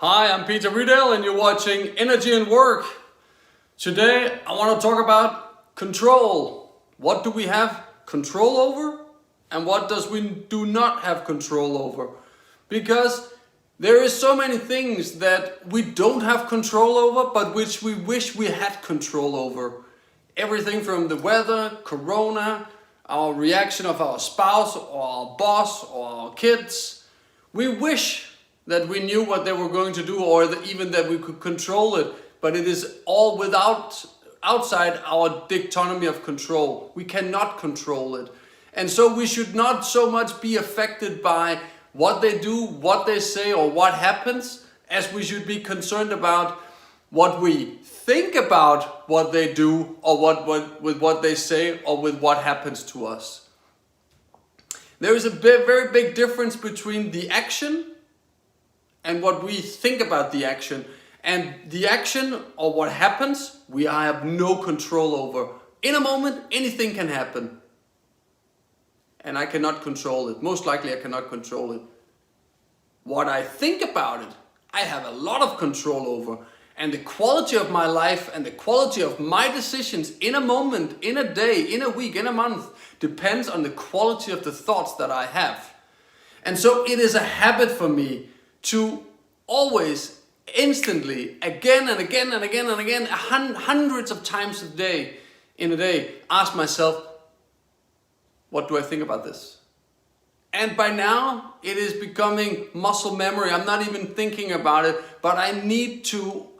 Hi, I'm Peter Rydell and you're watching Energy and Work. Today I want to talk about control. What do we have control over and what does we do not have control over? Because there is so many things that we don't have control over but which we wish we had control over. Everything from the weather, corona, our reaction of our spouse or our boss or our kids. We wish that we knew what they were going to do or even that we could control it, but it is all outside our autonomy of control. We cannot control it. And so we should not so much be affected by what they do, what they say, or what happens, as we should be concerned about what we think about what they do or with what they say or with what happens to us. There is a very big difference between the action and what we think about the action. And the action or what happens, we have no control over. In a moment, anything can happen. And I cannot control it. Most likely I cannot control it. What I think about it, I have a lot of control over. And the quality of my life and the quality of my decisions in a moment, in a day, in a week, in a month, depends on the quality of the thoughts that I have. And so it is a habit for me to always, instantly, again and again and again and again, hundreds of times in a day, ask myself, what do I think about this? And by now, it is becoming muscle memory. I'm not even thinking about it, but I need to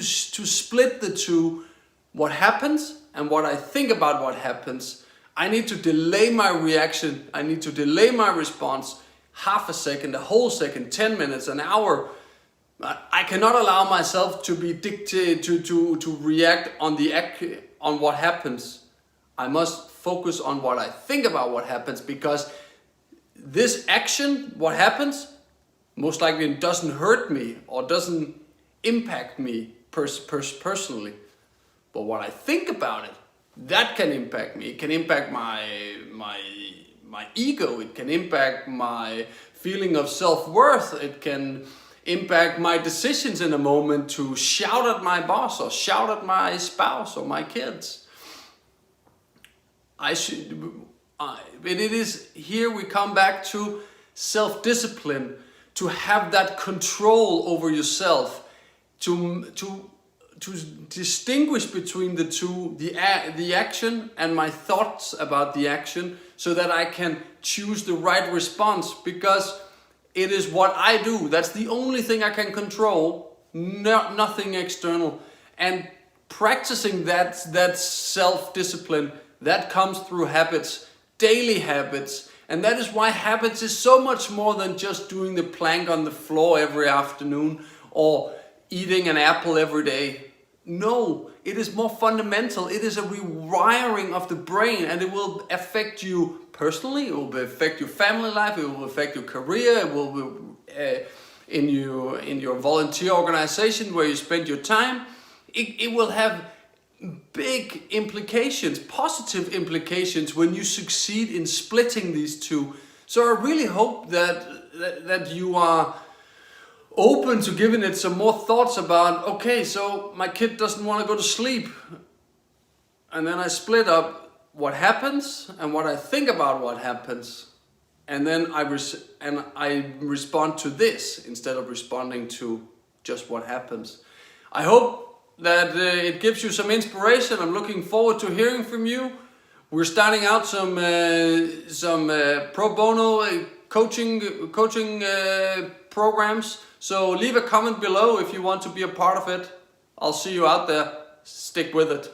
split the two, what happens and what I think about what happens. I need to delay my reaction. I need to delay my response. Half a second, a whole second, 10 minutes, an hour. I cannot allow myself to be dictated to react on what happens. I must focus on what I think about what happens, because this action, what happens, most likely it doesn't hurt me or doesn't impact me personally. But what I think about it, that can impact me. It can impact my ego, it can impact my feeling of self-worth, it can impact my decisions in a moment to shout at my boss or shout at my spouse or my kids. It is here we come back to self-discipline, to have that control over yourself, to distinguish between the two, the action and my thoughts about the action, so that I can choose the right response, because it is what I do. That's the only thing I can control, nothing external. And practicing that self-discipline, that comes through habits, daily habits. And that is why habits is so much more than just doing the plank on the floor every afternoon or eating an apple every day. No, it is more fundamental. It is a rewiring of the brain, and it will affect you personally. It will affect your family life. It will affect your career. It will in your volunteer organization where you spend your time. It will have big implications, positive implications, when you succeed in splitting these two. So I really hope that you are open to giving it some more thoughts about, okay, so my kid doesn't want to go to sleep. And then I split up what happens and what I think about what happens. And then I respond to this instead of responding to just what happens. I hope that it gives you some inspiration. I'm looking forward to hearing from you. We're starting out some pro bono coaching programs. So leave a comment below if you want to be a part of it. I'll see you out there. Stick with it.